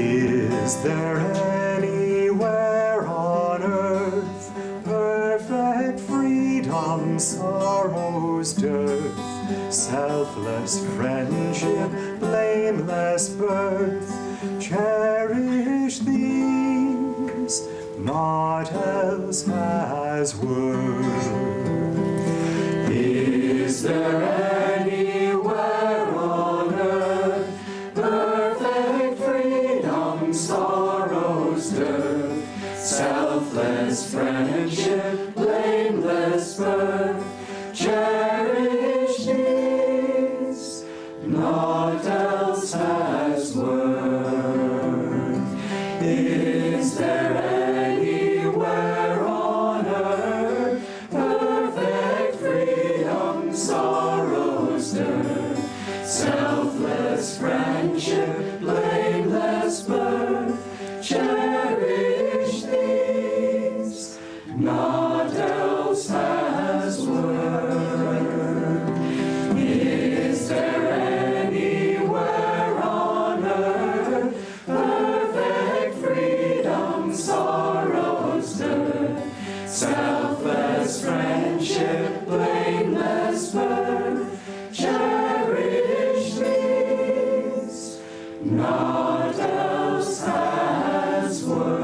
Is there anywhere on earth perfect freedom, sorrow's dearth, selfless friendship, blameless birth? Cherish these, naught else has worth. Is there anywhere on earth perfect freedom, sorrow's dearth, selfless friendship, blameless birth? Cherish these, naught else has worth. Is there anywhere on earth perfect freedom, sorrow's dearth, selfless friendship, blameless birth? Cherish these, naught else has worth. Is there anywhere on earth perfect freedom, sorrow's dearth, selfless friendship, blameless birth? Cherish these, naught else has worth.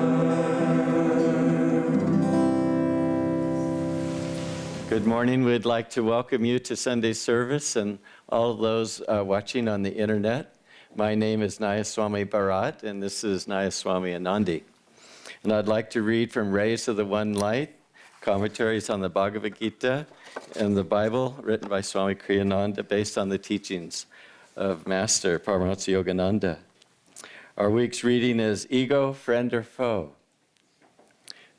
Good morning. We'd like to welcome you to Sunday service and all of those watching on the internet. My name is Nayaswami Bharat, and this is Nayaswami Anandi. And I'd like to read from Rays of the One Light, commentaries on the Bhagavad Gita, and the Bible written by Swami Kriyananda based on the teachings of Master Paramahansa Yogananda. Our week's reading is Ego, Friend or Foe.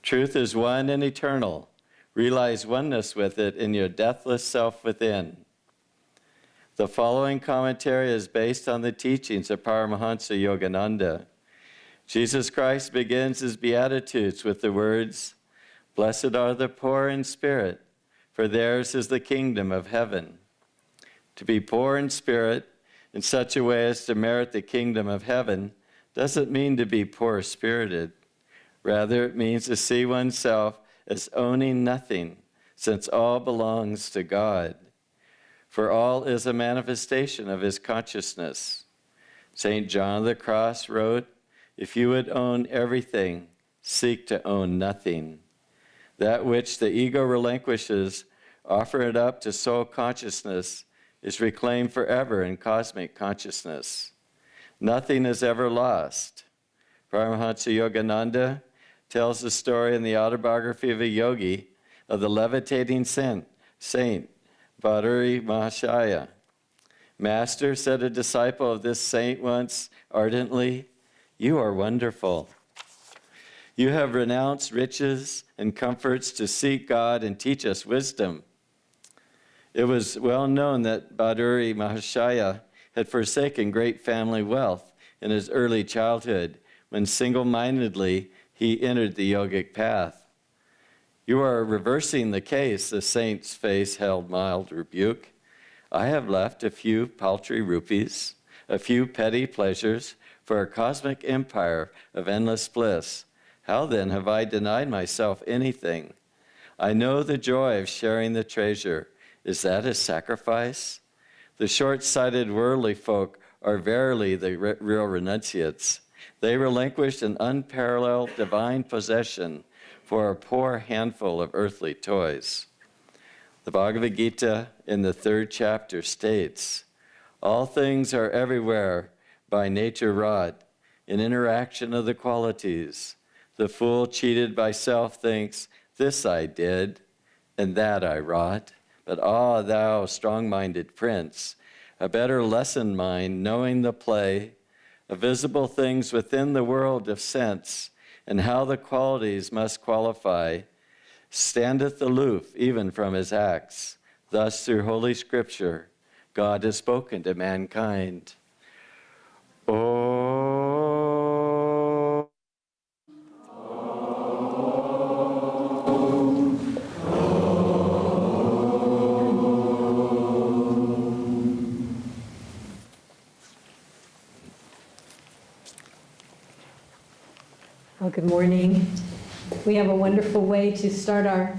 Truth is one and eternal. Realize oneness with it in your deathless self within. The following commentary is based on the teachings of Paramahansa Yogananda. Jesus Christ begins his Beatitudes with the words, "Blessed are the poor in spirit, for theirs is the kingdom of heaven." To be poor in spirit in such a way as to merit the kingdom of heaven doesn't mean to be poor-spirited. Rather, it means to see oneself as owning nothing, since all belongs to God. For all is a manifestation of his consciousness. St. John of the Cross wrote, "If you would own everything, seek to own nothing. That which the ego relinquishes, offer it up to soul consciousness, is reclaimed forever in cosmic consciousness. Nothing is ever lost." Paramahansa Yogananda tells the story in the autobiography of a yogi of the levitating Saint Bhaduri Mahashaya. "Master," said a disciple of this saint once ardently, "you are wonderful. You have renounced riches and comforts to seek God and teach us wisdom." It was well known that Bhaduri Mahashaya had forsaken great family wealth in his early childhood when single-mindedly he entered the yogic path. "You are reversing the case," the saint's face held mild rebuke. "I have left a few paltry rupees, a few petty pleasures for a cosmic empire of endless bliss. How then have I denied myself anything? I know the joy of sharing the treasure. Is that a sacrifice? The short-sighted worldly folk are verily the real renunciates. They relinquished an unparalleled divine possession for a poor handful of earthly toys." The Bhagavad Gita in the 3rd chapter states, "All things are everywhere by nature wrought, in interaction of the qualities. The fool cheated by self thinks, this I did, and that I wrought. But ah, thou strong-minded prince, a better lesson mind, knowing the play of visible things within the world of sense, and how the qualities must qualify, standeth aloof even from his acts. Thus, through Holy Scripture, God has spoken to mankind." Well, good morning. We have a wonderful way to start our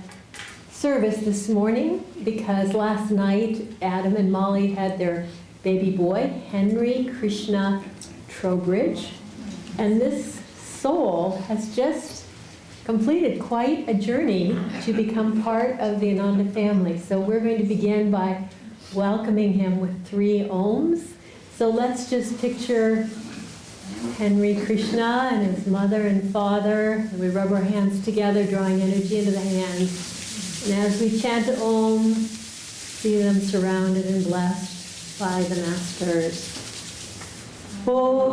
service this morning because last night Adam and Molly had their baby boy, Henry Krishna Trowbridge, and this soul has just completed quite a journey to become part of the Ananda family. So we're going to begin by welcoming him with 3 ohms. So let's just picture Henry Krishna and his mother and father, and we rub our hands together, drawing energy into the hands. And as we chant Om, see them surrounded and blessed by the masters. Om.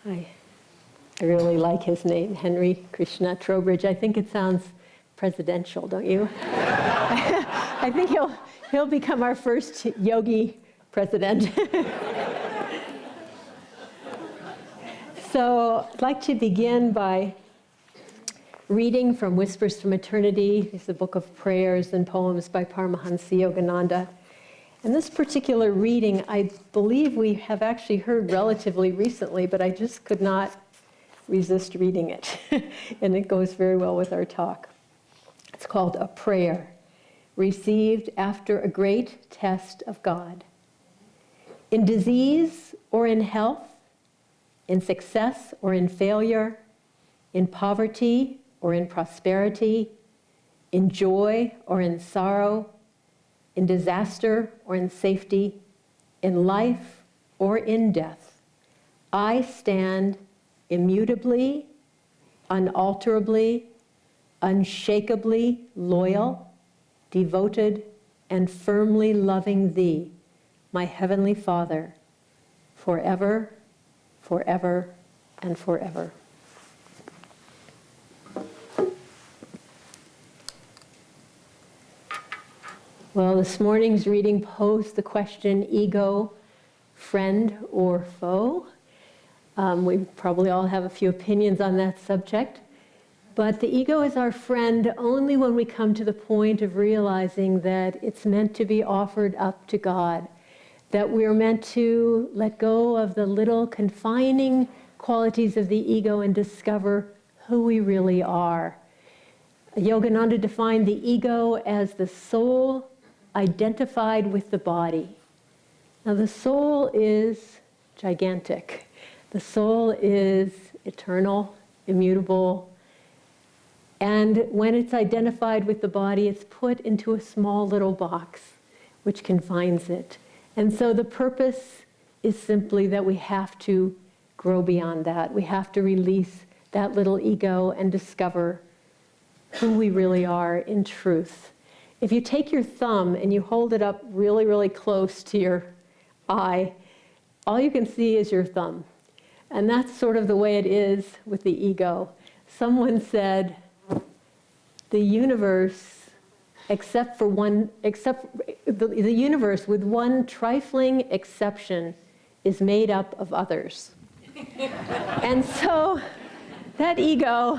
I really like his name, Henry Krishna Trowbridge. I think it sounds presidential, don't you? I think he'll become our first yogi president. So I'd like to begin by reading from Whispers from Eternity. It's a book of prayers and poems by Paramahansa Yogananda. And this particular reading, I believe we have actually heard relatively recently, but I just could not resist reading it. And it goes very well with our talk. It's called A Prayer, Received After a Great Test of God. In disease or in health, in success or in failure, in poverty or in prosperity, in joy or in sorrow, in disaster or in safety, in life or in death, I stand immutably, unalterably, unshakably loyal, devoted, and firmly loving Thee, my Heavenly Father, forever, forever, and forever. Well, this morning's reading posed the question, ego, friend or foe? We probably all have a few opinions on that subject, but the ego is our friend only when we come to the point of realizing that it's meant to be offered up to God, that we're meant to let go of the little confining qualities of the ego and discover who we really are. Yogananda defined the ego as the soul identified with the body. Now the soul is gigantic. The soul is eternal, immutable, and when it's identified with the body, it's put into a small little box which confines it. And so the purpose is simply that we have to grow beyond that. We have to release that little ego and discover who we really are in truth. If you take your thumb and you hold it up really, really close to your eye, all you can see is your thumb. And that's sort of the way it is with the ego. Someone said, the universe, the universe with one trifling exception is made up of others. And so that ego,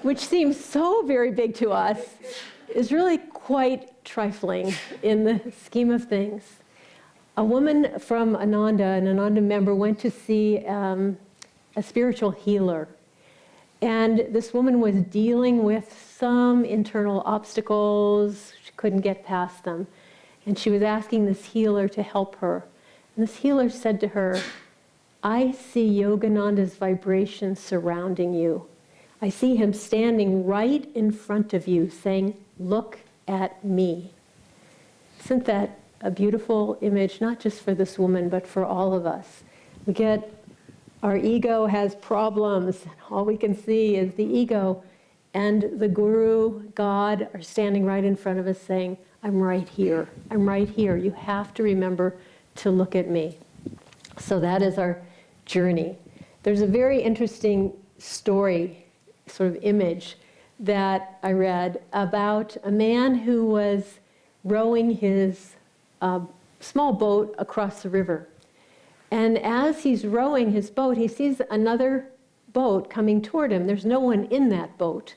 which seems so very big to us, is really quite trifling in the scheme of things. A woman from Ananda, an Ananda member, went to see a spiritual healer. And this woman was dealing with some internal obstacles. She couldn't get past them. And she was asking this healer to help her. And this healer said to her, I see Yogananda's vibration surrounding you. I see him standing right in front of you saying, look at me. Isn't that a beautiful image, not just for this woman, but for all of us? Our ego has problems. All we can see is the ego. And the Guru, God, are standing right in front of us saying, I'm right here. I'm right here. You have to remember to look at me. So that is our journey. There's a very interesting story sort of image that I read about a man who was rowing his small boat across the river. And as he's rowing his boat, he sees another boat coming toward him. There's no one in that boat.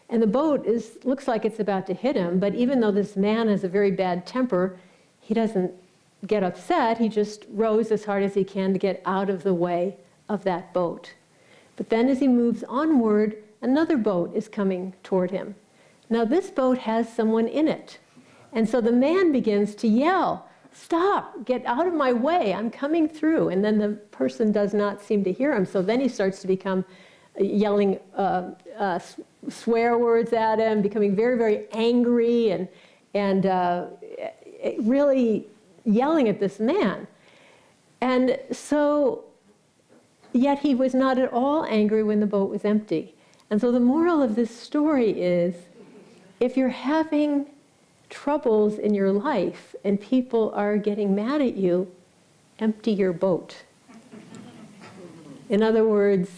And the boat looks like it's about to hit him, but even though this man has a very bad temper, he doesn't get upset. He just rows as hard as he can to get out of the way of that boat. But then as he moves onward, another boat is coming toward him. Now this boat has someone in it. And so the man begins to yell, "Stop, get out of my way, I'm coming through." And then the person does not seem to hear him. So then he starts to become yelling swear words at him, becoming very, very angry and really yelling at this man. And so, yet he was not at all angry when the boat was empty. And so the moral of this story is, if you're having troubles in your life and people are getting mad at you, empty your boat. In other words,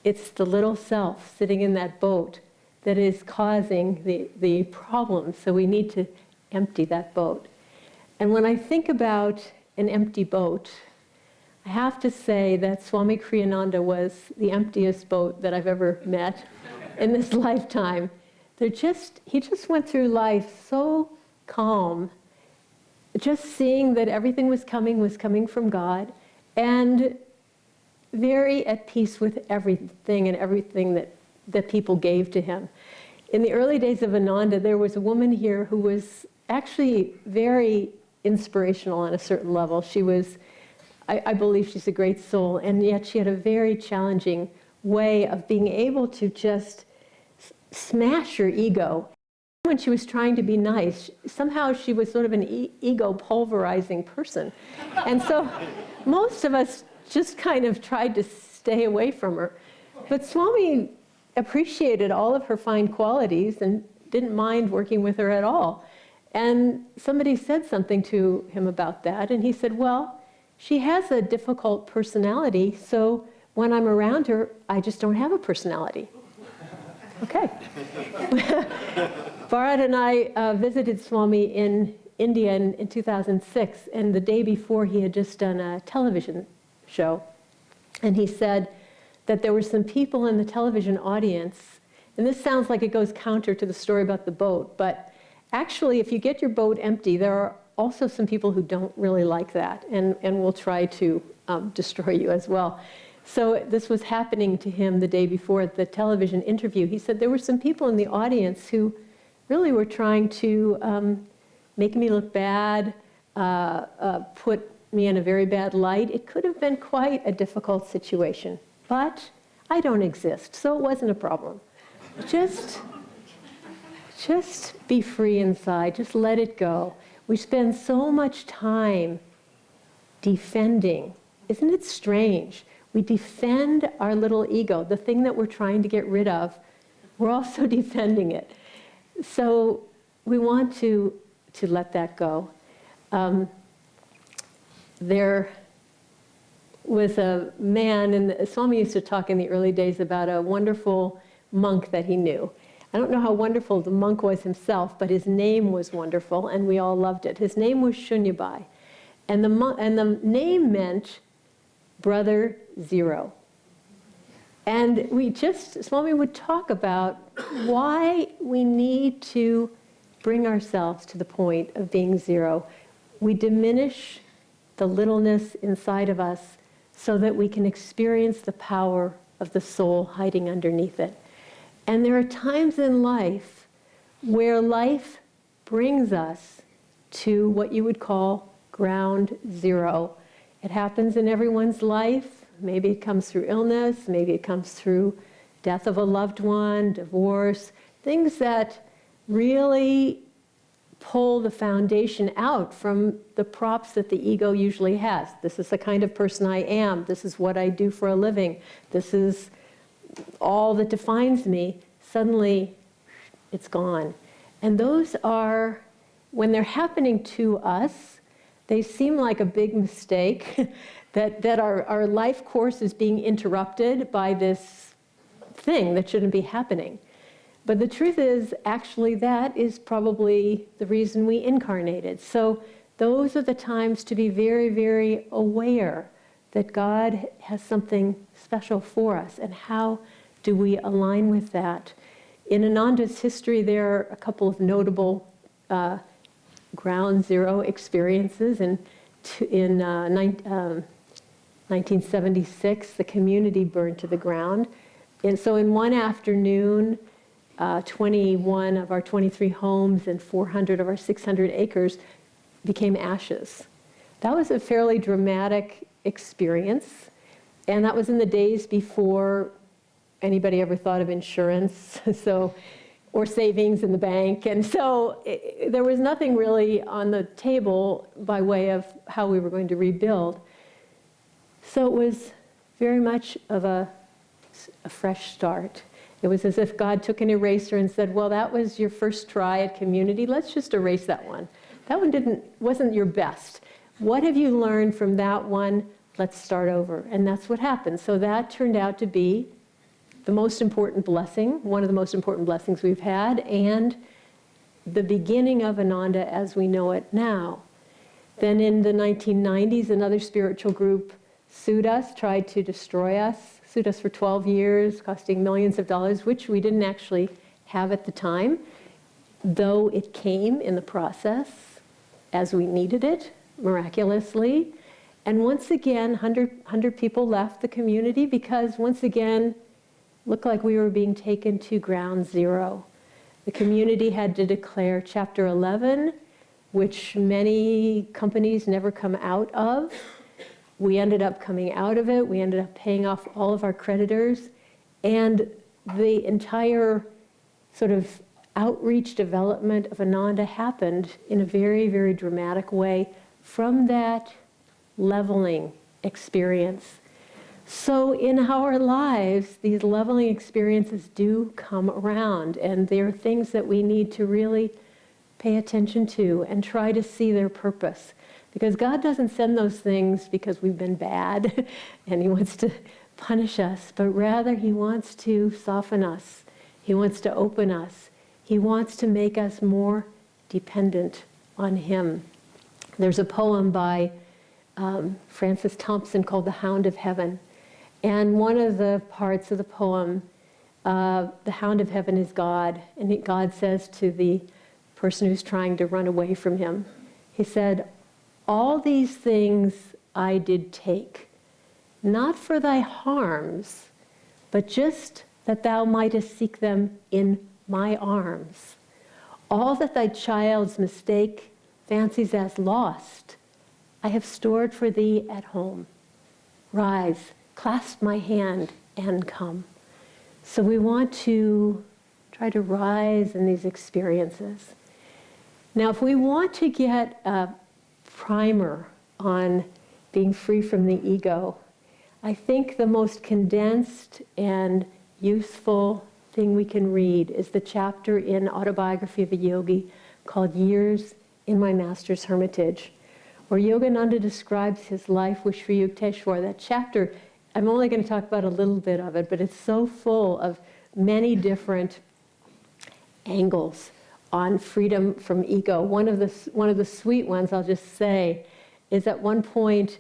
it's the little self sitting in that boat that is causing the problems. So we need to empty that boat. And when I think about an empty boat, I have to say that Swami Kriyananda was the emptiest boat that I've ever met in this lifetime. He just went through life so calm, just seeing that everything was coming from God, and very at peace with everything and everything that people gave to him. In the early days of Ananda, there was a woman here who was actually very inspirational on a certain level. She was, I believe she's a great soul, and yet she had a very challenging way of being able to just smash her ego. When she was trying to be nice, somehow she was sort of an ego pulverizing person. And so most of us just kind of tried to stay away from her. But Swami appreciated all of her fine qualities and didn't mind working with her at all. And somebody said something to him about that, and he said, "Well, she has a difficult personality, so when I'm around her, I just don't have a personality." Okay. Bharat and I visited Swami in India in 2006, and the day before he had just done a television show. And he said that there were some people in the television audience, and this sounds like it goes counter to the story about the boat, but actually if you get your boat empty, there are also some people who don't really like that and will try to destroy you as well. So this was happening to him the day before the television interview. He said there were some people in the audience who really were trying to make me look bad, put me in a very bad light. It could have been quite a difficult situation, but I don't exist, so it wasn't a problem. Just be free inside, just let it go. We spend so much time defending. Isn't it strange? We defend our little ego, the thing that we're trying to get rid of. We're also defending it. So we want to let that go. There was a man, and Swami used to talk in the early days about a wonderful monk that he knew. I don't know how wonderful the monk was himself, but his name was wonderful, and we all loved it. His name was Shunyabai, and the name meant Brother Zero. And Swami would talk about why we need to bring ourselves to the point of being zero. We diminish the littleness inside of us so that we can experience the power of the soul hiding underneath it. And there are times in life where life brings us to what you would call ground zero. It happens in everyone's life. Maybe it comes through illness, maybe it comes through death of a loved one, divorce, things that really pull the foundation out from the props that the ego usually has. This is the kind of person I am. This is what I do for a living. This is all that defines me. Suddenly, it's gone. And those are, when they're happening to us, they seem like a big mistake, that our life course is being interrupted by this thing that shouldn't be happening. But the truth is, actually, that is probably the reason we incarnated. So those are the times to be very, very aware that God has something special for us, and how do we align with that? In Ananda's history, there are a couple of notable ground zero experiences. In 1976, the community burned to the ground. And so in one afternoon, 21 of our 23 homes and 400 of our 600 acres became ashes. That was a fairly dramatic experience. And that was in the days before anybody ever thought of insurance, or savings in the bank. And so there was nothing really on the table by way of how we were going to rebuild. So it was very much of a fresh start. It was as if God took an eraser and said, well, that was your first try at community. Let's just erase that one. That one wasn't your best. What have you learned from that one? Let's start over. And that's what happened. So that turned out to be the most important blessing, one of the most important blessings we've had, and the beginning of Ananda as we know it now. Then in the 1990s, another spiritual group sued us, tried to destroy us, sued us for 12 years, costing millions of dollars, which we didn't actually have at the time, though it came in the process as we needed it, miraculously. And once again, 100 people left the community because, once again, looked like we were being taken to ground zero. The community had to declare Chapter 11, which many companies never come out of. We ended up coming out of it. We ended up paying off all of our creditors. And the entire sort of outreach development of Ananda happened in a very, very dramatic way from that leveling experience. So in our lives, these leveling experiences do come around, and they're things that we need to really pay attention to and try to see their purpose. Because God doesn't send those things because we've been bad and He wants to punish us, but rather He wants to soften us. He wants to open us. He wants to make us more dependent on Him. There's a poem by Francis Thompson called The Hound of Heaven. And one of the parts of the poem, the Hound of Heaven is God. And God says to the person who's trying to run away from Him, He said, all these things I did take, not for thy harms, but just that thou mightest seek them in my arms. All that thy child's mistake fancies as lost, I have stored for thee at home. Rise, clasp my hand, and come. So we want to try to rise in these experiences. Now, if we want to get a primer on being free from the ego, I think the most condensed and useful thing we can read is the chapter in Autobiography of a Yogi called Years in My Master's Hermitage, where Yogananda describes his life with Sri Yukteswar. That chapter, I'm only going to talk about a little bit of it, but it's so full of many different angles on freedom from ego. One of the sweet ones, I'll just say, is at one point,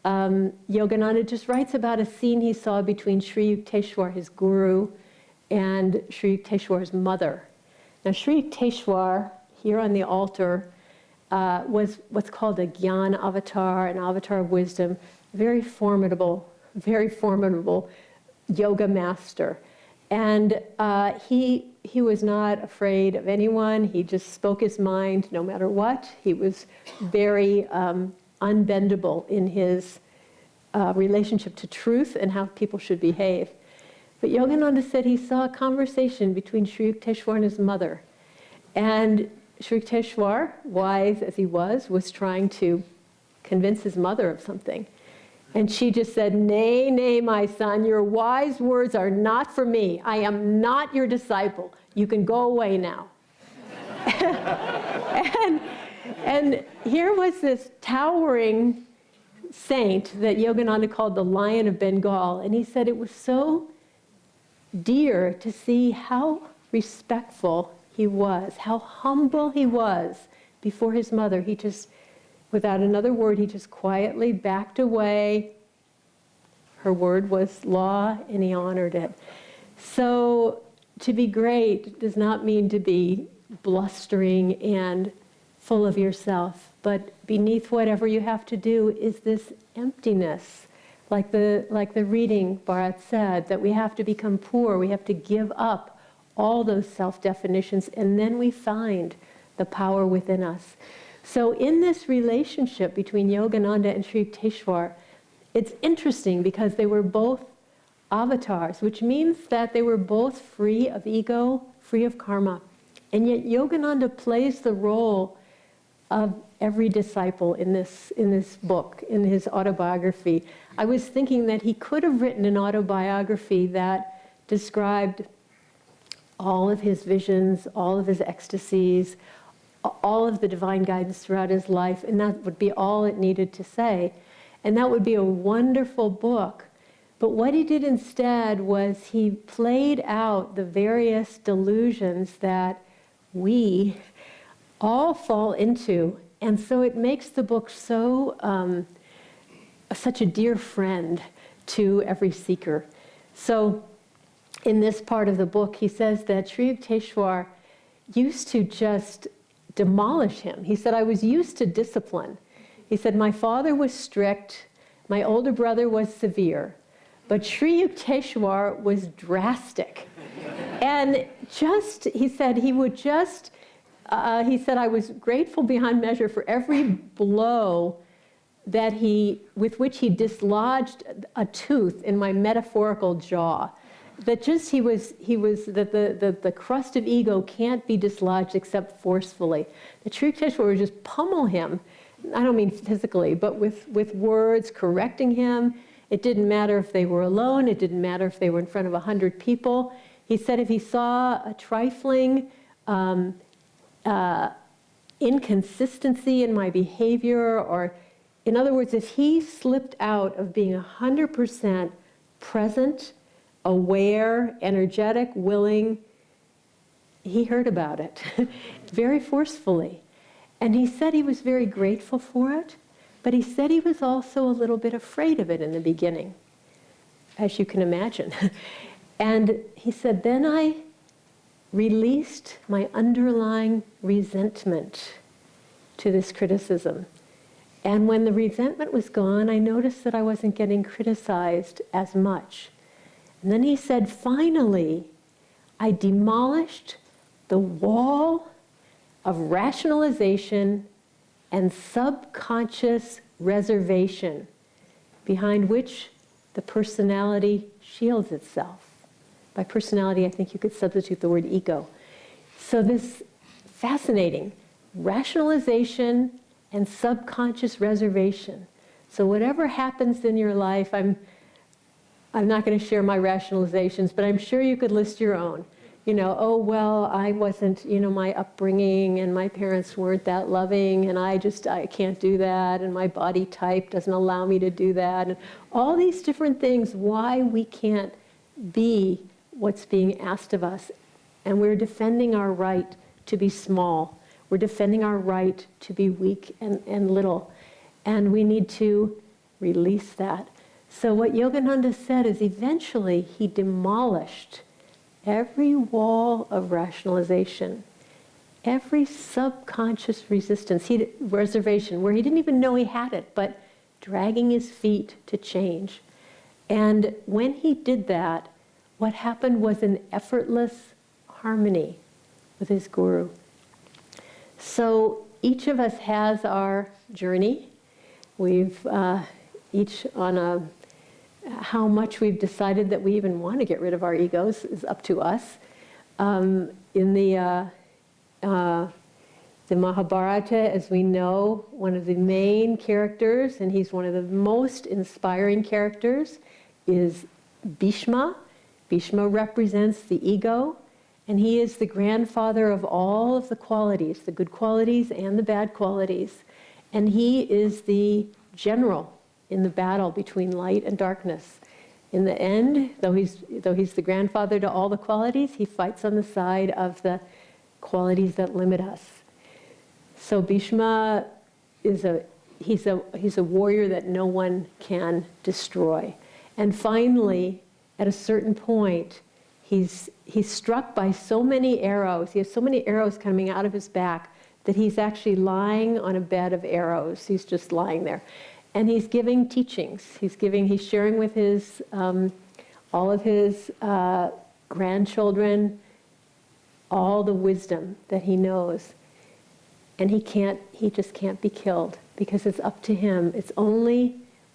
Yogananda just writes about a scene he saw between Sri Yukteswar, his guru, and Sri Yukteswar's mother. Now, Sri Yukteswar, here on the altar, was what's called a Gyan avatar, an avatar of wisdom, very formidable yoga master. And he was not afraid of anyone. He just spoke his mind no matter what. He was very unbendable in his relationship to truth and how people should behave. But Yogananda said he saw a conversation between Sri Yukteswar and his mother. And Sri Yukteswar, wise as he was trying to convince his mother of something. And she just said, nay, nay, my son, your wise words are not for me. I am not your disciple. You can go away now. and here was this towering saint that Yogananda called the Lion of Bengal. And he said it was so dear to see how respectful he was, how humble he was before his mother. He just, without another word, he just quietly backed away. Her word was law, and he honored it. So to be great does not mean to be blustering and full of yourself, but beneath whatever you have to do is this emptiness. Like the reading Bharat said, that we have to become poor, we have to give up all those self-definitions, and then we find the power within us. So in this relationship between Yogananda and Sri Yukteswar, it's interesting because they were both avatars, which means that they were both free of ego, free of karma. And yet Yogananda plays the role of every disciple in this book, in his autobiography. I was thinking that he could have written an autobiography that described all of his visions, all of his ecstasies, all of the divine guidance throughout his life, and that would be all it needed to say. And that would be a wonderful book. But what he did instead was he played out the various delusions that we all fall into. And so it makes the book so such a dear friend to every seeker. So in this part of the book, he says that Sri Yukteswar used to just demolish him. He said, I was used to discipline. He said, my father was strict, my older brother was severe, but Sri Yukteswar was drastic. And he said, I was grateful beyond measure for every blow with which he dislodged a tooth in my metaphorical jaw. That the crust of ego can't be dislodged except forcefully. The Sri Yukteswar would just pummel him. I don't mean physically, but with words, correcting him. It didn't matter if they were alone. It didn't matter if they were in front of 100 people. He said if he saw a trifling inconsistency in my behavior, or in other words, if he slipped out of being 100% present, aware, energetic, willing, he heard about it very forcefully. And he said he was very grateful for it, but he said he was also a little bit afraid of it in the beginning, as you can imagine. And he said, then I released my underlying resentment to this criticism. And when the resentment was gone, I noticed that I wasn't getting criticized as much. And then he said, finally, I demolished the wall of rationalization and subconscious reservation behind which the personality shields itself. By personality, I think you could substitute the word ego. So this fascinating rationalization and subconscious reservation. So whatever happens in your life, I'm not going to share my rationalizations, but I'm sure you could list your own. Oh, well, I wasn't, my upbringing and my parents weren't that loving and I can't do that and my body type doesn't allow me to do that. And all these different things, why we can't be what's being asked of us. And we're defending our right to be small. We're defending our right to be weak and little. And we need to release that. So what Yogananda said is eventually he demolished every wall of rationalization, every subconscious reservation where he didn't even know he had it, but dragging his feet to change. And when he did that, what happened was an effortless harmony with his guru. So each of us has our journey. We've each on how much we've decided that we even want to get rid of our egos is up to us. In the Mahabharata, as we know, one of the main characters, and he's one of the most inspiring characters, is Bhishma. Bhishma represents the ego, and he is the grandfather of all of the qualities, the good qualities and the bad qualities. And he is the general in the battle between light and darkness. In the end, though he's the grandfather to all the qualities, he fights on the side of the qualities that limit us. So Bhishma is he's a warrior that no one can destroy. And finally, at a certain point, he's struck by so many arrows. He has so many arrows coming out of his back that he's actually lying on a bed of arrows. He's just lying there. And he's giving teachings. He's sharing with his, all of his grandchildren, all the wisdom that he knows. And he just can't be killed because it's up to him.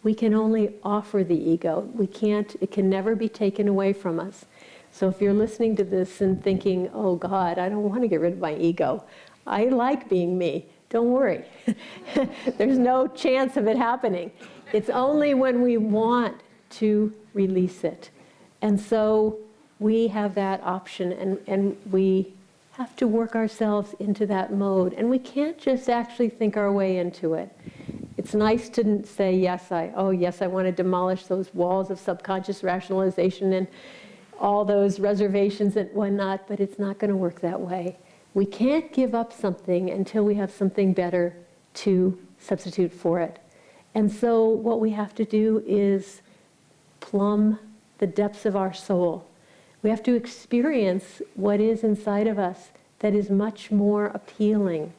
We can only offer the ego. It can never be taken away from us. So if you're listening to this and thinking, oh God, I don't want to get rid of my ego. I like being me. Don't worry. There's no chance of it happening. It's only when we want to release it. And so we have that option, and we have to work ourselves into that mode. And we can't just actually think our way into it. It's nice to say, yes, I want to demolish those walls of subconscious rationalization and all those reservations and whatnot, but it's not going to work that way. We can't give up something until we have something better to substitute for it. And so what we have to do is plumb the depths of our soul. We have to experience what is inside of us that is much more appealing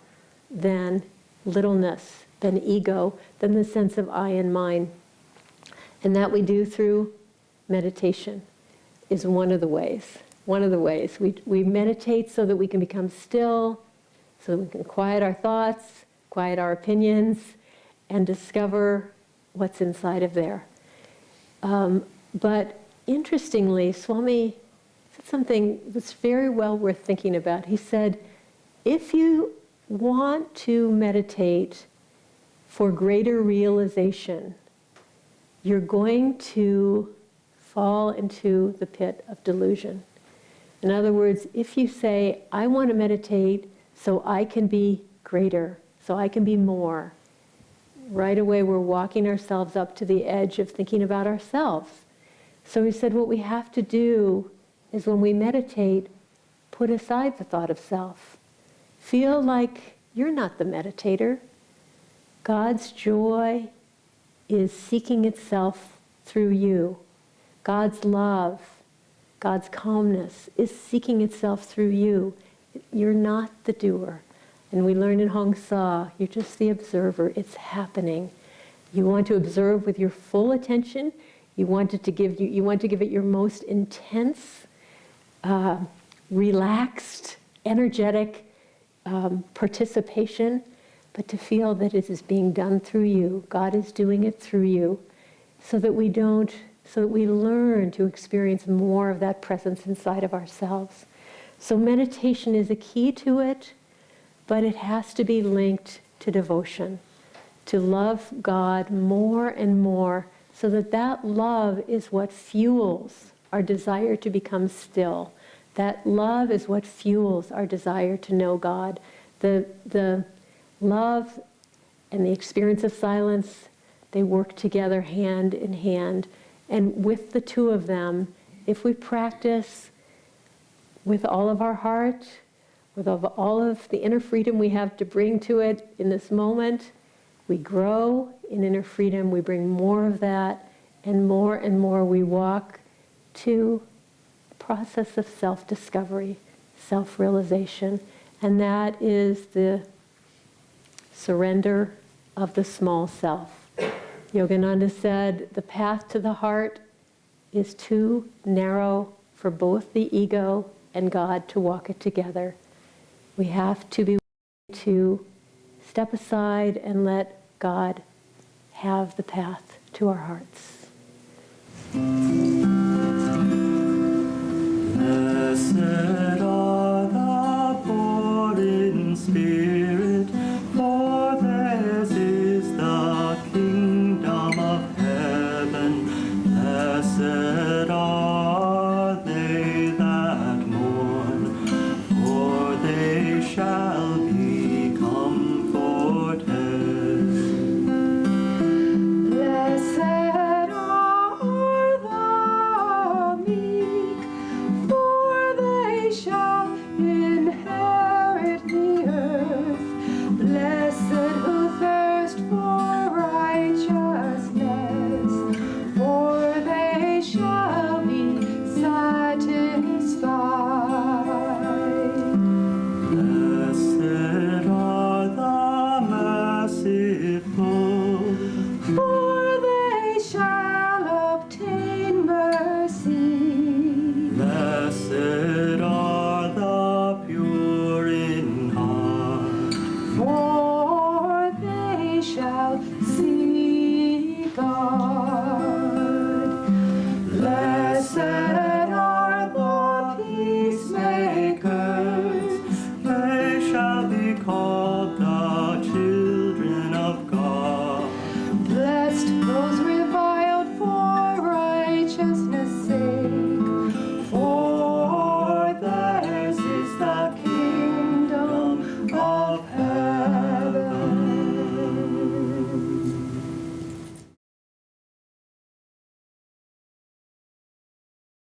than littleness, than ego, than the sense of I and mine. And that we do through meditation is one of the ways. One of the ways. We meditate so that we can become still, so that we can quiet our thoughts, quiet our opinions, and discover what's inside of there. But interestingly, Swami said something that's very well worth thinking about. He said, if you want to meditate for greater realization, you're going to fall into the pit of delusion. In other words, if you say, I want to meditate so I can be greater, so I can be more, right away we're walking ourselves up to the edge of thinking about ourselves. So he said what we have to do is when we meditate, put aside the thought of self. Feel like you're not the meditator. God's joy is seeking itself through you. God's love, God's calmness is seeking itself through you. You're not the doer. And we learn in Hong Sa, you're just the observer. It's happening. You want to observe with your full attention. You want to give it your most intense, relaxed, energetic participation, but to feel that it is being done through you. God is doing it through you, so that we learn to experience more of that presence inside of ourselves. So meditation is a key to it, but it has to be linked to devotion, to love God more and more, so that love is what fuels our desire to become still. That love is what fuels our desire to know God. The love and the experience of silence, they work together hand in hand. And with the two of them, if we practice with all of our heart, with all of the inner freedom we have to bring to it in this moment, we grow in inner freedom, we bring more of that, and more we walk to the process of self-discovery, self-realization. And that is the surrender of the small self. Yogananda said, the path to the heart is too narrow for both the ego and God to walk it together. We have to be willing to step aside and let God have the path to our hearts. Blessed